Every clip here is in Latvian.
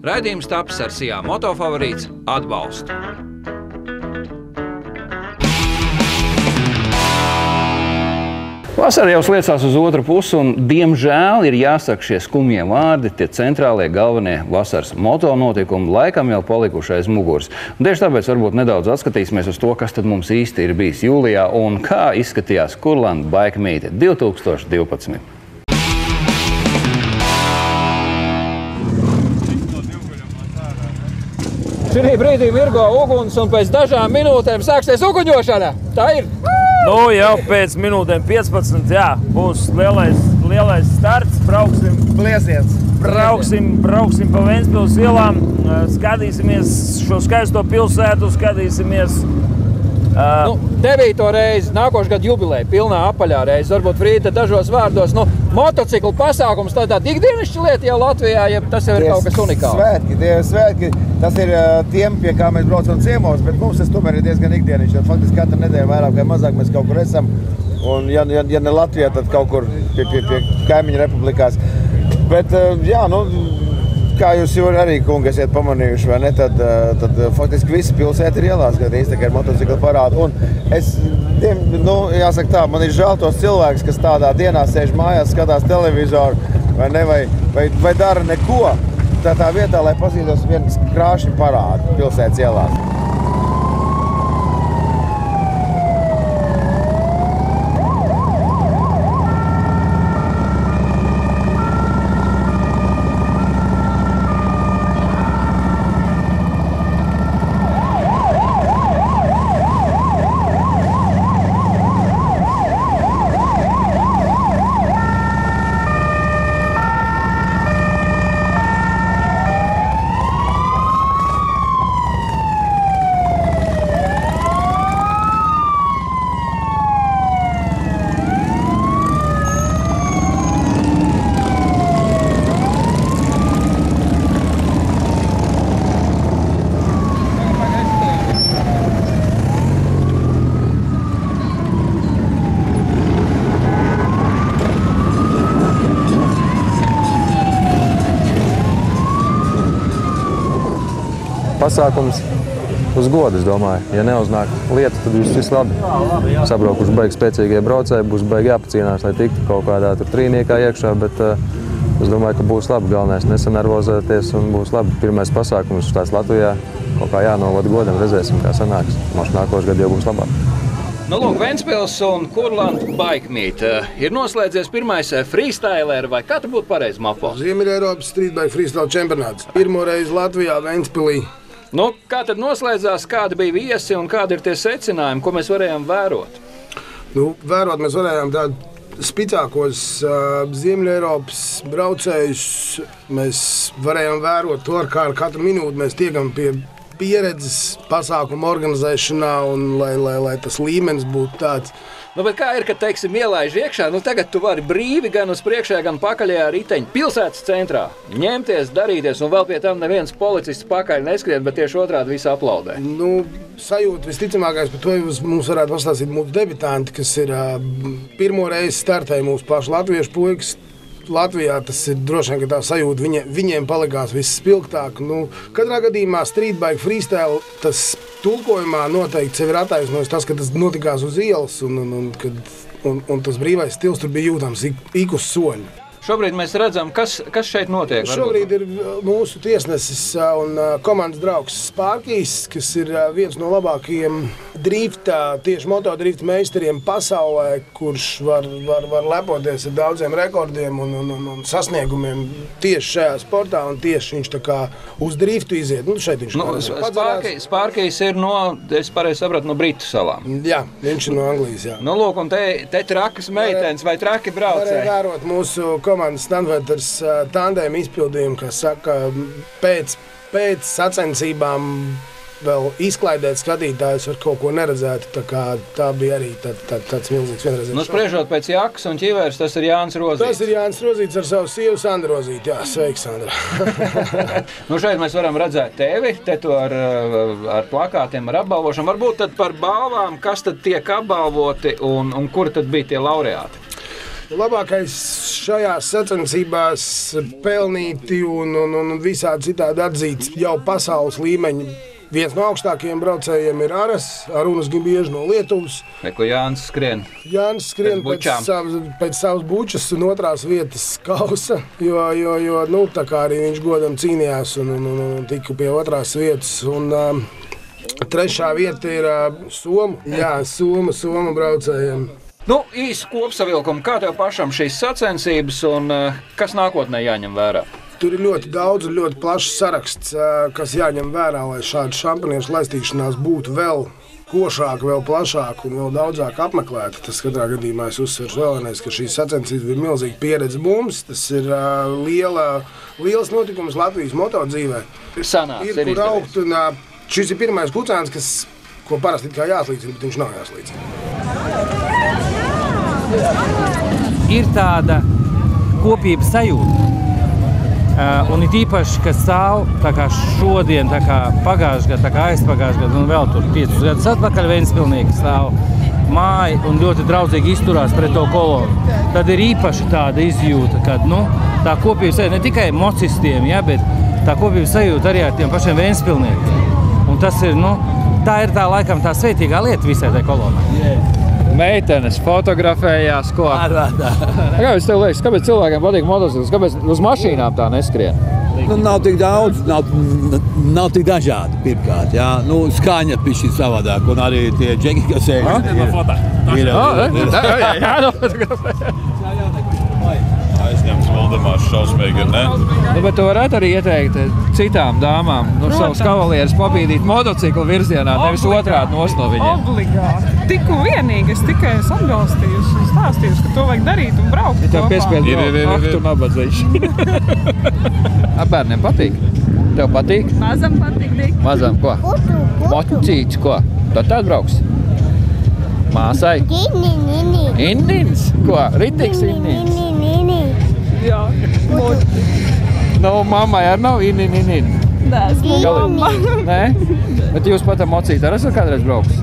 Raidījums taps ar Sijā Motofavorīts atbalstu. Vasara jau sliecās uz otru pusi, un, diemžēl, ir jāsaka šie skumjie vārdi, tie centrālie galvenie vasaras moto notikumi laikam jau palikuši aiz muguras. Tieši tāpēc varbūt nedaudz atskatīsimies uz to, kas tad mums īsti ir bijis jūlijā un kā izskatījās Kurland Bike Meet 2012. Šī brīdī mirgo uguns, un pēc dažām minūtēm sāksies uguņošana. Tā ir. Nu, jau pēc minūtēm 15, jā, būs lielais starts. Brauksim pa Ventspils ielām, skatīsimies šo skaisto pilsētu, skatīsimies. 9. reizi, nākošais gada jubileja, pilnā apaļā reize. Varbūt Frīda dažos vārdos, motociklu pasākums tāda ikdienišķa lieta jau Latvijā, ja tas jau ir kaut kas unikāls. Svētki, tas ir tiem, pie kā mēs braucam ciemos, bet mums tas tomēr ir diezgan ikdienišķi. Faktiski katru nedēļu vairāk vai mazāk mēs kaut kur esam, un ja ne Latvijā, tad kaut kur pie kaimiņu republikās. Bet, jā, kā jūs jau arī, kungi, esiet pamanījuši, vai ne, tad faktiski visi pilsēti ir ielās, kad īstenībā ir motocikla parādi. Un es, jāsaka tā, man ir žēl tos cilvēkus, kas tādā dienā sēž mājās, skatās televizoru, vai dara neko tā vietā, lai paskatītos viens krāšņu parādu pilsētas ielās. Pasākums uz godu, es domāju. Ja neuznāk lieta, tad viss labi. Sabraukuši baigi spēcīgie braucēji, būs baigi jāpacīnās, lai tiktu kaut kādā tur trīniekā iekšā, bet es domāju, ka būs labi. Galvenais nesanervozēties un būs labi. Pirmais pasākums tāds Latvijā kaut kā jānovada godam, redzēsim, kā sanāks. Mums nākošais gads jau būs labāk. Lūk, Ventspils un Kurland Bike Meet. Ir noslēdzies pirmais freestyler, vai kā tu būtu pareizi, Mapo? Ziemeļeiropas Street Bike Freestyle čempionāts. Pirmo reizi Latvijā, Ventspilī. Kā tad noslēdzās, kādi bija viesi un kādi ir tie secinājumi, ko mēs varējām vērot? Vērot mēs varējām tādu spicākos Ziemeļeiropas braucējus. Mēs varējām vērot to, kā ar katru minūti mēs tiekam pie pieredzes pasākumu organizēšanā un lai tas līmenis būtu tāds. Bet kā ir, kad, teiksim, ielaiž iekšā, tagad tu vari brīvi gan uz priekšējā, gan pakaļējā riteņa pilsētas centrā ņemties, darīties, un vēl pie tam neviens policists pakaļ neskrien, bet tieši otrādi visi aplaudē. Sajūta visticamākais, par to mums varētu pastāstīt mūsu debitanti, kas ir pirmo reizi startēja mūsu pašu latviešu puikas. Latvijā tas ir droši vien, ka tā sajūta viņiem palikās visspilgtāk. Katrā gadījumā Street Bike Freestyle tas tulkojumā noteikti sevi ir attaisnojis tas, ka tas notikās uz ielas un tas brīvais stils tur bija jūtams ik uz soļu. Šobrīd mēs redzam, kas šeit notiek. Šobrīd ir mūsu tiesnesis un komandas draugs Spārkijs, kas ir viens no labākajiem tieši motodrifta meistariem pasaulē, kurš var lepoties ar daudziem rekordiem un sasniegumiem tieši šajā sportā, un tieši viņš tā kā uz driftu iziet. Šeit viņš Spārkijs ir es pareizi sapratu, no Britu salām. Jā, viņš ir no Anglijas, jā. Lūk, un te trakas meitenes vai traki braucēji. Varēja vērot mūsu komandas Stanveters tandēma izpildījumu, kas saka, pēc sacensībām vēl izklaidēt skatītājus ar kaut ko neredzētu. Tā bija arī tāds milzīgs vienreizējums. Spriežot pēc jakas un ķiveres, tas ir Jānis Rozīts. Tas ir Jānis Rozīts ar savu sievu Sandru Rozīti. Jā, sveiki, Sandra. Šeit mēs varam redzēt tevi, te to ar plakātiem, ar apbalvošanu. Varbūt tad par balvām, kas tad tiek apbalvoti un kur tad bija tie laureāti? Labākais šajās sacensībās pelnīti un visādi citādi atzīts jau pasaules līmeņa. Viens no augstākajiem braucējiem ir Arūnas Gibieža no Lietuvas. Ko Jānis skrien? Jānis skrien pēc savas bučas un otrās vietas kausa, jo tā kā arī viņš godam cīnījās un tika pie otrās vietas. Un, trešā vieta ir Soma braucējiem. Īsi kopsavilkumu, kā tev pašam šīs sacensības un kas nākotnē jāņem vērā? Tur ir ļoti daudz un ļoti plašs saraksts, kas jāņem vērā, lai šāda šampioniešu laistīšanās būtu vēl košāka, vēl plašāka un vēl daudzāk apmeklēta. Tas katrā gadījumā es uzsveru vēlreiz, ka šīs sacensības bija milzīga pieredze mums. Tas ir liels notikums Latvijas motodzīvē. Ir kur augt un šis ir pirmais kucēns, ko parasti kā jāslīcina, bet viņš nav jāslīcina. Ir tāda kopības sajūta. Un ir īpaši, ka stāv tā kā šodien, tā kā pagājušajā gadā, tā kā aizpagājušajā gadā, un vēl tur 5 gadus atpakaļ Ventspilnieki stāv māja un ļoti draudzīgi izturās pret to kolonu. Tad ir īpaši tāda izjūta, ka tā kopības sajūta ne tikai mocistiem, bet tā kopības sajūta arī ar tiem pašiem Ventspilniekiem. Un tas ir, tā ir laikam tā svētīgā lieta visai tai kolonai. Meitenes fotografējās, ko? Kāpēc tev liekas, kāpēc cilvēkiem patīk motociklis? Kāpēc uz mašīnām tā neskrien? Nav tik daudz, nav tik dažādi pirmkārt. Skaņa pišķi savādāk un arī tie džeki, kas Aizņemts Valdemārs šausmīgi, ne? Bet tu varētu arī ieteikt citām dāmām savus kavalierus pabīdīt motociklu virzienā, nevis otrādi nos no viņiem. Obligāti. Tik un vienīgi es tikai atbalstījusi un stāstījusi, ka to vajag darīt un braukt kopā. Tev piespied aktu nabadzīšu. Bērniem patīk? Tev patīk? Mazam patīk. Mazam ko? Mocīts ko? Tad brauks? Māsai? Innins? Ko? Ritiks innins? Jā. Mammai arī nav inin. Mamma. Nē? Bet jūs pat ar mocīti arī esat kādreiz brauks?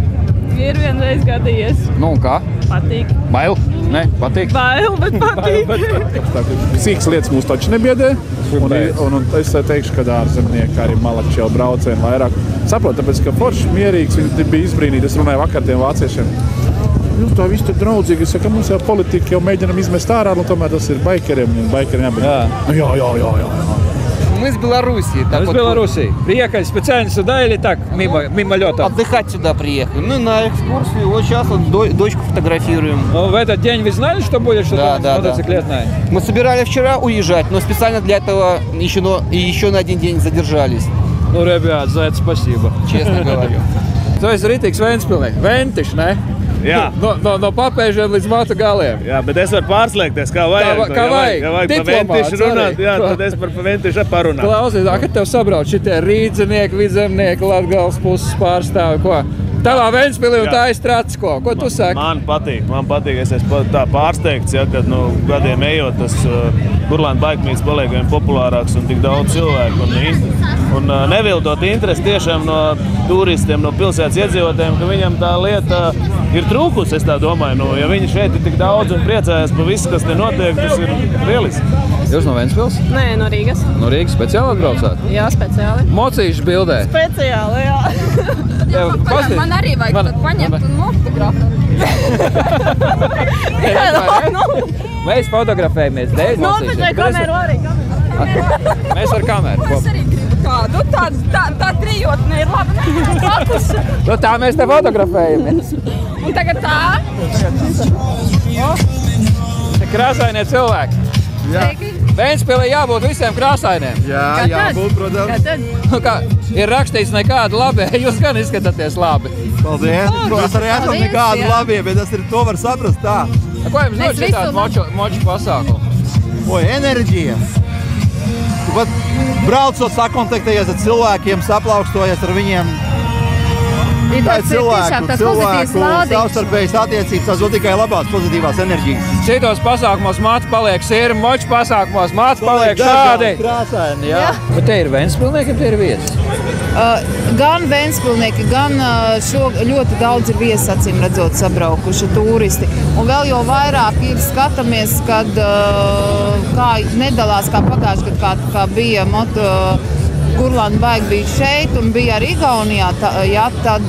Ir vienreiz gadījies. Un kā? Patīk. Bail? Nē, patīk. Bail, bet patīk. Sīks lietas mūs taču nebiedē. Un es teikšu, ka ārzemnieki arī malači jau braucēni vairāk. Saprot, tāpēc, ka forši mierīgs, viņi bija izbrīnīti. Es runāju vakar tiem vāciešiem. Jums tā viss tur draudzīgi. Es saku, mums jau politika jau mēģinam izmest ārā, un tomēr tas ir baikeriem. Jā. Мы с Белоруссии. Из Белоруссии. Приехали специально сюда или так, мимолетом? Отдыхать сюда приехали. Мы на экскурсию. Вот сейчас дочку фотографируем. В этот день вы знали, что будет что-то мотоциклетное? Мы собирали вчера уезжать, но специально для этого еще на один день задержались. Ребят, за это спасибо. Честно говорю. То есть Ritiks Ventspilnieks. Ventiš, ne? Jā. No papēžiem līdz matu galiem. Jā, bet es varu pārslēgties, kā vajag. Kā vajag. Pa Ventišu runāt, jā, tad es par Ventišu parunātu. Klausies, kad tev sabrauc šitie rīdzenieki, vidzemnieki, Latgales puses pārstāvi, ko? Tavā Ventspilī un tā izstrāts, ko tu saki? Man patīk, es esmu tā pārsteigts, kad gadiem ejot, tas Burlāna baikmīts paliek vien populārāks un tik daudz cilvēku. Un nevildot interesi tiešām no turistiem, no pilsētas iedzīvotājiem, ka viņam tā lieta ir trūkus, es tā domāju. Ja viņi šeit ir tik daudz un priecājas par visu, kas te notiek, tas ir lieliski. Jūs no Ventspils? Nē, no Rīgas. No Rīgas speciāli atbraucāt? Jā, speciāli. Mocīšu bildē? Speciāli, jā. Man arī vajag tad paņemt un nofotografēt. Mēs fotografējamies dēļ mocīšu. Kameru arī. Mēs ar kameru. Es arī gribu kādu. Tā trijotne ir laba. Tā mēs te fotografējamies. Un tagad tā. Krāsainie cilvēki. Ventspilī jābūt visiem krāsainiem. Jā, jābūt, protams. Ir rakstīts nekādu labie, jūs gan izskatāties labi. Paldies. Mēs arī esam nekādu labie, bet to var saprast tā. Ko jums dod šitādu moču pasākumu? Enerģija. Tu pat braucot, sakontaktējies ar cilvēkiem, saplaukstojies ar viņiem. Tā ir cilvēku savstarpējas attiecības, tas dod tikai labās pozitīvās enerģijas. Šitos pasākumos mati paliek sirmi, moču pasākumos mati paliek šādi. Krāsaini, jā. Bet te ir Ventspilnieki, te ir vietas? Gan Ventspilnieki, gan ļoti daudz ir viesi, acīm redzot, sabraukuši turisti. Un vēl jau vairāk ir skatāmies, kad kā nedalās kā pagājuši gadu, kā bija Kurlanda Bike bija šeit un bija arī Igaunijā, tad,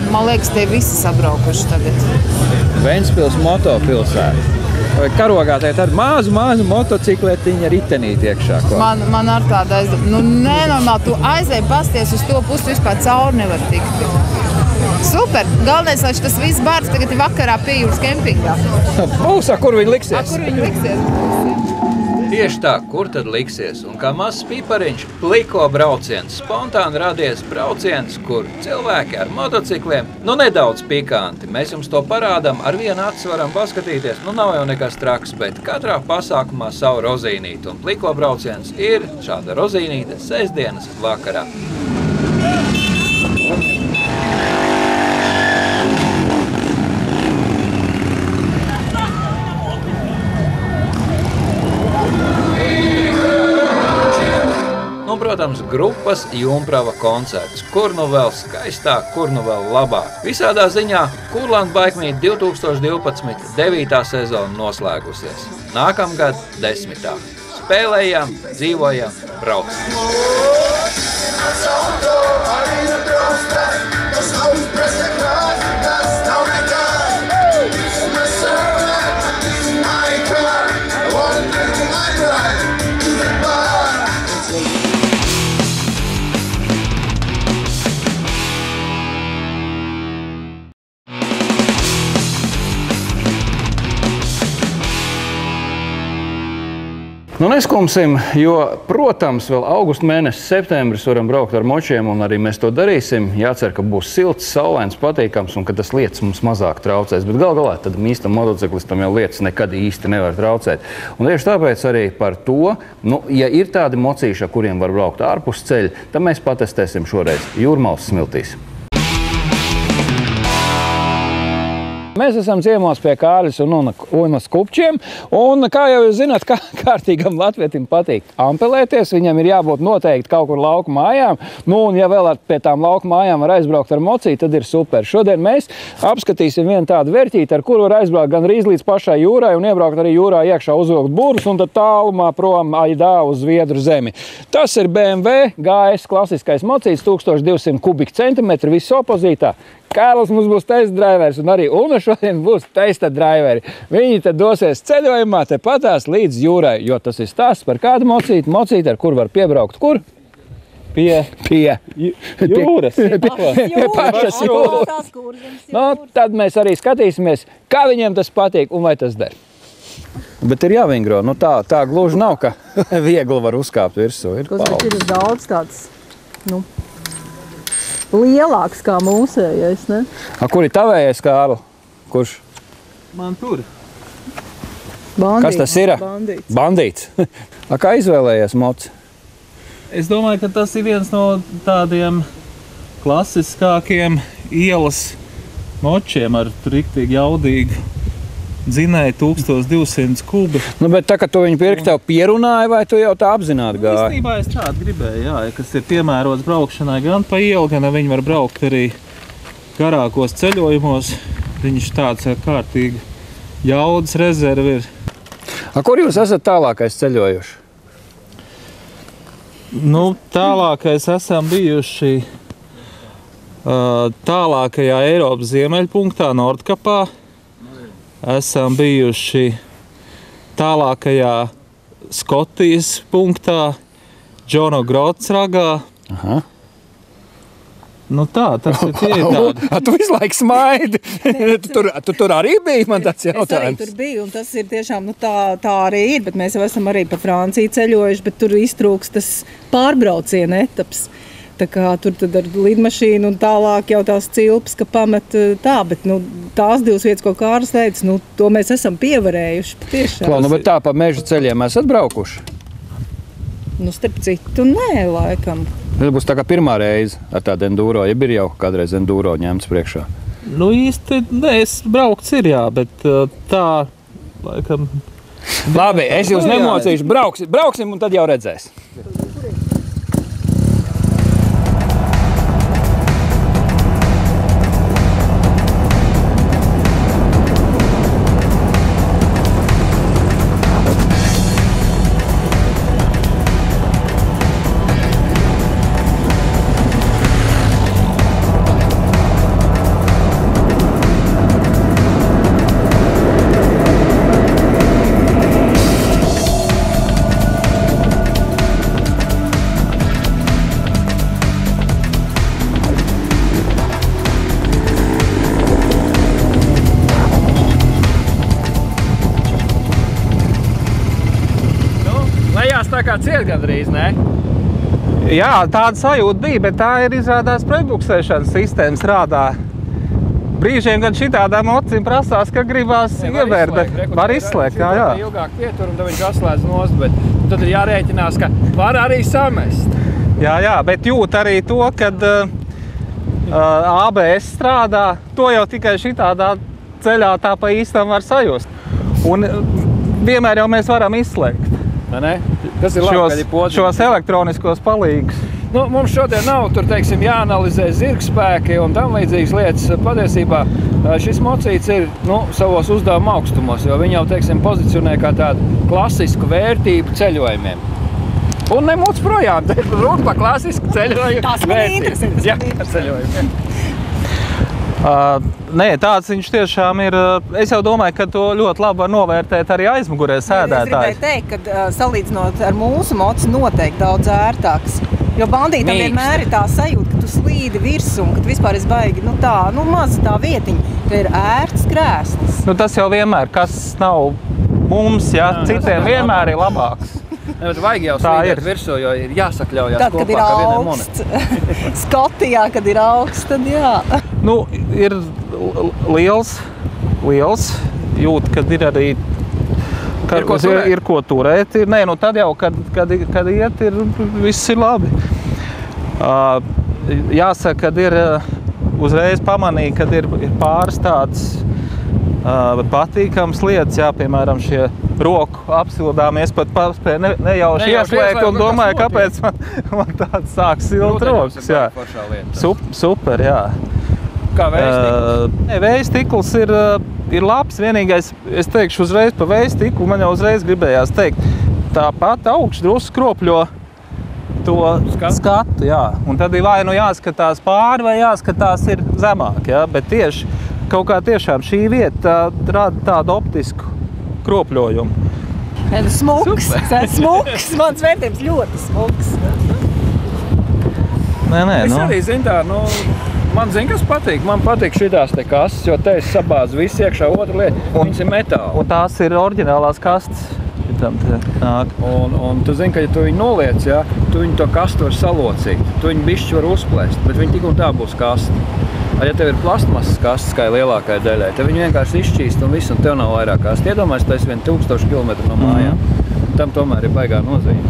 man liekas, tie visi sabraukuši tagad. Ventspils motopilsēta. Vai karogā tā ir mazu motocikletiņa ritenīti iekšā? Man ar tādu aizdomā. Nu, nenormāli, tu aizēji pasties uz to pusi, vispār cauri nevar tikt. Super! Galvenais, lai tas viss bārds tagad ir vakarā pie jūras kempingā. Būs, kur viņi liksies? Kur viņi liksies? Tieši tā, kur tad liksies? Un kā mazs pipariņš, pliko brauciens. Spontāni radies brauciens, kur cilvēki ar motocikliem, nedaudz pikanti. Mēs jums to parādām, ar vienu acu varam paskatīties. Nav jau nekas traks, bet katrā pasākumā savu rozīnīti. Un pliko brauciens ir šāda rozīnīte sestdienas vakarā. Protams, grupas Jumprava koncerts. Kur nu vēl skaistāk, kur nu vēl labāk. Visādā ziņā Kurlanda Bike Meet 2012 9. sezona noslēgusies. Nākamgad 10. Spēlējam, dzīvojam, braucam. Neskumsim, jo, protams, vēl augusta mēnesis, septembris varam braukt ar močiem, un arī mēs to darīsim. Jācer, ka būs silts, saulains, patīkams, un ka tas lietas mums mazāk traucēs. Bet galā tad īstam motociklistam jau lietas nekad īsti nevar traucēt. Un tieši tāpēc arī par to, ja ir tādi mocīši, ar kuriem var braukt ārpus ceļa, tad mēs patestēsim šoreiz Jūrmalas smiltīs. Mēs esam ciemos pie Kārļas un Unas Kupčiem, un, kā jau jūs zināt, kārtīgam latvietim patīk ampelēties, viņam ir jābūt noteikti kaut kur lauku mājām, un ja vēl pie tām lauku mājām var aizbraukt ar mociju, tad ir super. Šodien mēs apskatīsim vienu tādu vērtīti, ar kuru var aizbraukt gan līdz pašai jūrai un iebraukt arī jūrā iekšā, uzvilkt burus un tad tālumā prom aidā uz Zviedru zemi. Tas ir BMW GS klasiskais mocīts, 1200 kubikcentimetri, viss opozītā. Kārlis mums būs testa drivers, un arī Una šodien būs testa driveri. Viņi tad dosies ceļojumā tepatās līdz jūrai, jo tas ir stāsts par kādu mocīti. Mocīti, ar kur var piebraukt kur? Pie jūras. Pie pašas jūras. Tad mēs arī skatīsimies, kā viņiem tas patīk un vai tas der. Bet ir jāvingro. Tā gluži nav, ka viegli var uzkāpt virsū. Ir daudz tāds, lielāks kā mūsējais, ne? Kur ir tavējais, Kārli? Kurš? Man tur. Bandīts. Kas tas ir? Bandīts. Kā izvēlējies moci? Es domāju, ka tas ir viens no tādiem klasiskākiem ielas močiem ar riktīgi jaudīgu dzinēju 1200 kubi. Bet tā, ka tu viņu pirki, tev pierunāja, vai tu jau tā apzināti gāji? Īstenībā es tādu gribēju, jā, kas ir piemērots braukšanai gan pa ielu, gan viņi var braukt arī garākos ceļojumos. Viņš tāds kārtīgi jaudas rezervi ir. Kur jūs esat tālākais ceļojuši? Tālākais esam bijuši tālākajā Eiropas ziemeļpunktā, Nordkapā. Esam bijuši tālākajā Skotijas punktā, Džono Grots ragā. Aha. Tas ir tie tādi. Tu visu laiku smaidi. Tu tur arī biji, man tāds jautājums. Es arī tur biju, un tas ir tiešām, tā arī ir, bet mēs jau esam arī pa Franciju ceļojuši, bet tur iztrūks tas pārbrauciena etaps. Tā kā tur tad ar lidmašīnu un tālāk jau tās cilpas, ka pamet tā, bet tās divas vietas, ko Kārlis teica, to mēs esam pievarējuši patiešām. Bet tā pa meža ceļiem esat braukuši? Starp citu, nē, laikam. Tas būs tā kā pirmā reize ar tādu enduro, ja ir jau kādreiz enduro ņemts priekšā? Īsti, es braukts ir, jā, bet tā, laikam... Labi, es jūs nemocīšu, brauksim un tad jau redzēs. tā kā ciet gandrīz, ne? Jā, tāda sajūta bija, bet tā ir izrādās pretbuksēšanas sistēmas rādā. Brīžiem gan šitādām acīm prasās, ka gribās ievērt, bet var izslēgt, jā. Ilgāk pietur, un tad viņš atslēdz nost, bet tad ir jārēķinās, ka var arī samest. Jā, bet jūt arī to, kad ABS strādā, to jau tikai šitādā ceļā tā pa īstam var sajust. Un vienmēr jau mēs varam izslēgt. Ne? Tas ir labi, kad ir podziņi. Šos elektroniskos palīgus. Nu, mums šodien nav, tur, teiksim, jāanalizē zirgspēki un tam līdzīgas lietas. Patiesībā šis mocīts ir, savos uzdevuma augstumos, jo viņi jau, teiksim, pozicionē kā tādu klasisku vērtību ceļojumiem. Un nemūc projām, te ir runa par klasisku ceļojumu. Tās man interesē. Jā, ceļojumiem. Nē, tāds viņš tiešām ir. Es jau domāju, ka to ļoti labi var novērtēt arī aizmugurē sēdētāji. Es gribēju teikt, ka salīdzinot ar mūsu moci noteikti daudz ērtāks. Jo bandītam vienmēr ir tā sajūta, ka tu slīdi virsū un ka tu vispār esi baigi, maza tā vietiņa, ka ir ērts krēsls. Tas jau vienmēr, kas nav mums, citiem vienmēr ir labāks. Ne, bet vajag jau slīdēt virsū, jo ir jāsakļaujās tad, kopā, ka vienai monētai. Tad, kad ir augsts, Skotijā, kad ir augsts, tad jā. Ir liels, jūt, kad ir arī, ir ko turēt. Nē, tad jau, kad iet, viss ir labi. Jāsaka, kad ir uzreiz pamanīja, kad ir pāris tāds patīkams lietas, piemēram, šie roku apsildām. Es pat paspēju nejauši ieslēgt un domāju, kāpēc man tāds sāk silt rokas. Super, jā. Kā vējstikls? Vējstikls ir labs. Vienīgais, es teikšu uzreiz pa vējstiklu, man jau uzreiz gribējās teikt, tāpat augsts drusku kropļo to skatu, jā. Un tad ir vai jāskatās pāri, vai jāskatās ir zemāk, jā. Bet tieši kaut kā tiešām šī vieta rada tādu optisku kropļojumu. Smuks, mans vērtības ļoti smuks. Es arī zinu tā, man zinu, kas patīk. Man patīk šitās te kastes, jo te es sabāzu visu iekšā, otra lieta, viņas ir metāli. Un tās ir oriģinālās kastes. Un tu zini, ka ja tu viņu noliec, tu viņu to kastu var salocīt. Tu viņu bišķi var uzplēst, bet viņi tik un tā būs kasti. Ja tev ir plastmasas kastes, kā lielākai daļai, tad viņi vienkārši izšķīst un viss, un tev nav vairāk kasti. Iedomājies, tu esi 1000 kilometru no mājām. Tam tomēr ir baigā nozīme.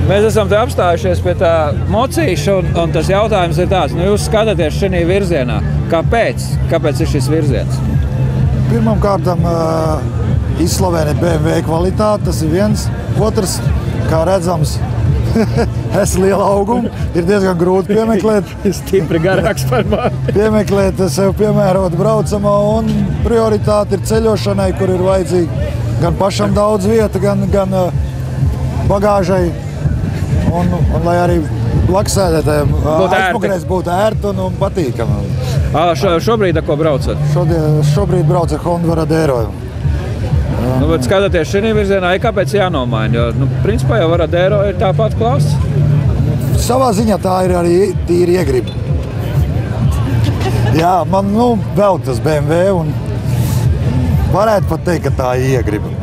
Mēs esam te apstājušies pie tā mocīša, un tas jautājums ir tāds, jūs skatāties šajā virzienā. Kāpēc? Kāpēc ir šis virziens? Pirmam kārtam izslavēni BMW kvalitāti, tas ir viens. Otrs, kā redzams, es lielu augumu, ir diezgan grūti piemeklēt. Stipri garāks par mani. Piemeklēt sev piemērot braucamo, un prioritāte ir ceļošanai, kur ir vajadzīgi gan pašam daudz vieta, gan bagāžai, un lai arī blaksēdētājiem aizmugurēs būtu ērti un patīkami. Šobrīd ar ko braucat? Šobrīd brauc ar Honda Varadero. Bet skatāties šajā virzienā, kāpēc jānomaina? Jo, principā jau Varadero ir tāpat klasa. Savā ziņā tā ir arī tīri iegriba. Jā, man vēl tas BMW, un varētu pat teikt, ka tā ir iegriba.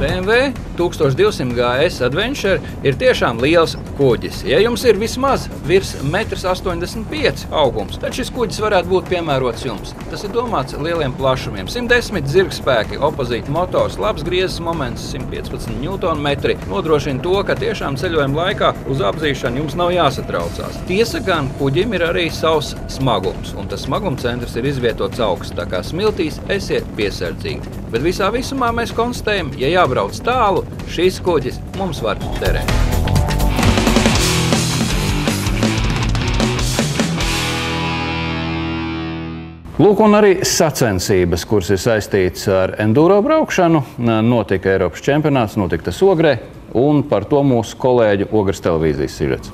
BMW 1200 GS Adventure ir tiešām liels kuģis. Ja jums ir vismaz virs 1,85 m augums, tad šis kuģis varētu būt piemērots jums. Tas ir domāts lieliem plašumiem. 110 zirgspēki, opozīta motors, labs griezes moments, 115 Nm nodrošina to, ka tiešām ceļojuma laikā uz apzīšanu jums nav jāsatraucās. Tiesa gan, kuģim ir arī savs smagums, un tas smaguma centrs ir izvietots augsts, tā kā smiltīs esiet piesardzīgi. Bet visā visumā mēs konstatējam, ja jābrauc tālu, šīs kuģis mums var derēt. Lūk, un arī sacensības, kuras ir saistītas ar enduro braukšanu, notika Eiropas čempionāts, notika tas Ogrē, un par to mūsu kolēģu Ogres televīzijas sižets.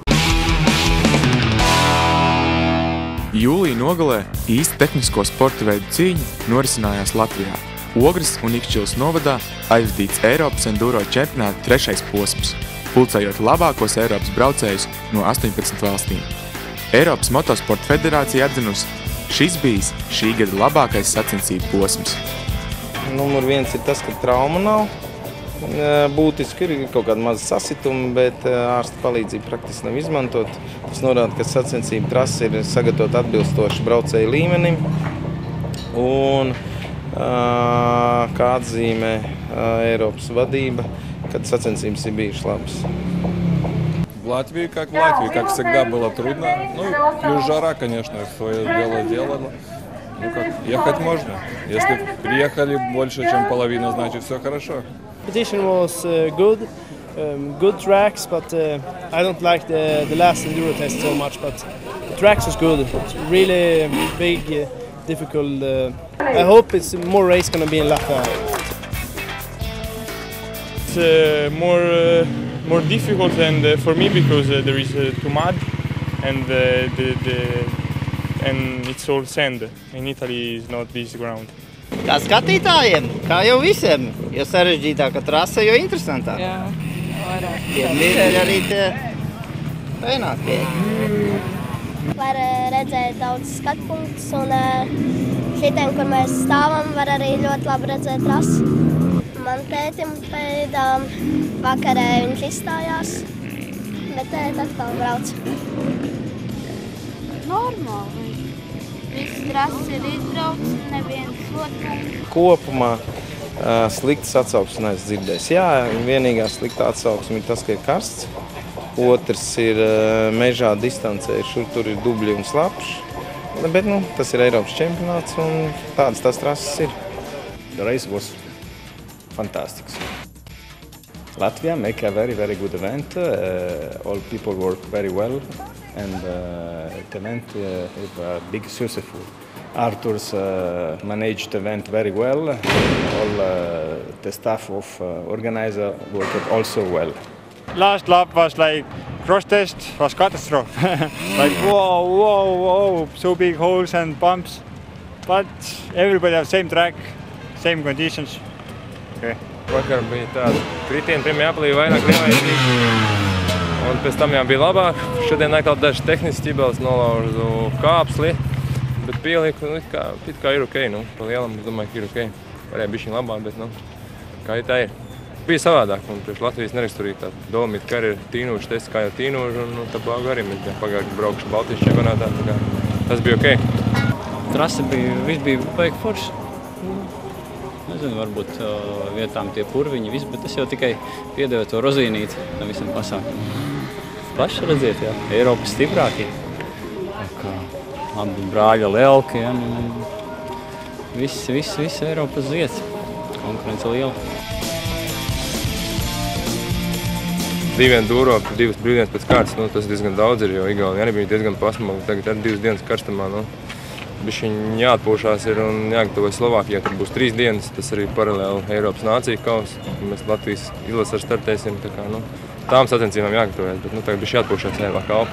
Jūlija nogalē īsta tehnisko sporta veidu cīņa norisinājās Latvijā. Ogres un Ikšķils novadā aizvadīts Eiropas enduro čempionāta 3. posms, pulcējot labākos Eiropas braucējus no 18 valstīm. Eiropas motosporta federācija atzinusi, šis bijis šī gada labākais sacensību posms. Numur 1 ir tas, ka trauma nav. Būtiski ir kaut kāda maza sasituma, bet ārsta palīdzība praktiski nav izmantot. Tas norāda, ka sacensību trase ir sagatavota atbilstoši braucēju līmenim. Un kā atzīmē Eiropas vadīба, kad саценцības ir bijušas labas. В Латвии, как всегда, было трудно. Ну, плюс жара, конечно, свое дело делала. Ну, как, ехать можно. Если приехали больше, чем половина, значит, все хорошо. Competition was good tracks, but I don't like the last enduro test so much. But the tracks was good. It's really big, difficult. I hope it's more race gonna be in Latvia. It's more difficult and for me because there is too mud and and it's all sand. In Italy is not this ground. Kā skatītājiem, kā jau visiem, jo sarežģītāka trase, jo interesantāk. Jā, vairāk. Tie mirkļi arī tie pēnākie. Var redzēt daudz skatpunktus un šitiem, kur mēs stāvam, var arī ļoti labi redzēt trasi. Man tētim pēdām vakarē viņš izstājās, bet tēt atkal brauc. Normāli. Viss trases ir izbraucis, neviens sodpunkts. Kopumā sliktas atsauksmes neesmu dzirdējis. Jā, vienīgā sliktā atsauksme ir tas, ka ir karsts. Otrs ir mežā distancē, šur tur ir dubļi un slapši. Bet tas ir Eiropas čempionāts un tādas tās trases ir. The race was fantastic. Latvia make a very good event. All people work very well. And the event is big successful. Artur's managed the event very well. All the staff of organizer worked also well. Last lap was like cross test was catastrophe. Like whoa, so big holes and bumps. But everybody has same track, same conditions. Okay. Vakar bija tāda kritiena, pirmajā aplī vairāk nevajadzīgi. Un pēc tam jau bija labāk. Šodien atkal dažs tehnisks ķibelis, nolauzu kāpsli, bet pieliku, it kā ir ok, pa lielam, es domāju, ka ir ok. Varēja bišķiņ labāk, bet, kā ir tā ir. Bija savādāk, un priekš Latvijas neraksturīgi tā Dolomīta kara ir tīnūši tests, kā jau tīnūši, un tā bāga arī mēs pagājuši braukšu Baltijas čempionātā, tā kā tas bija ok. Trase viss bija baigi forši. Nezinu, varbūt vietām tie purviņi, viss, bet tas jau tikai piedeva to rozīnīti no visam pasākumam. Paši redziet, jā, Eiropas stiprākie. Labi, brāļa Lelka, jā, viss Eiropas zieds. Konkurence liela. 2 enduro, 2 brīvdienas pēc kārtas, tas diezgan daudz ir, jo Igauni arī bija diezgan pasmagi. Tagad ar 2 dienas karstamā, bišķiņ jāatpūšās ir un jāgatavojas Slovākijā. Tur būs 3 dienas, tas arī paralēli Eiropas nāciju kausa. Mēs Latvijas izlases ar startēsim, tā kā, tām sacensībām jāgatavojas, bet tagad bišķi jāatpūšās jāvāk kalpu.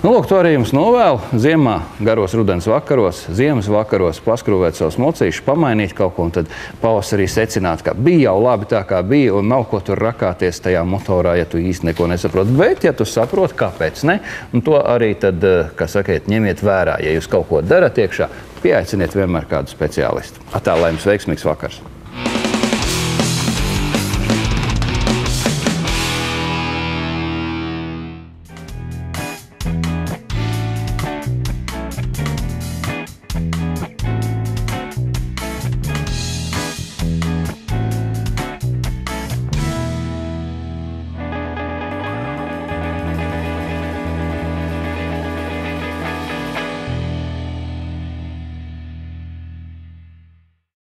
Lūk, to arī jums novēlu. Ziemā, garos rudens vakaros, ziemas vakaros paskrūvēt savus mocīšus, pamainīt kaut ko un tad pavasarī secināt, ka bija jau labi tā, kā bija un nav ko tur rakāties tajā motorā, ja tu īsti neko nesaproti. Bet, ja tu saproti, kāpēc ne, un to arī tad, kā sakiet, ņemiet vērā. Ja jūs kaut ko darat iekšā, pieaiciniet vienmēr kādu speciālistu. Atā, lai jums veiksmīgs vakars!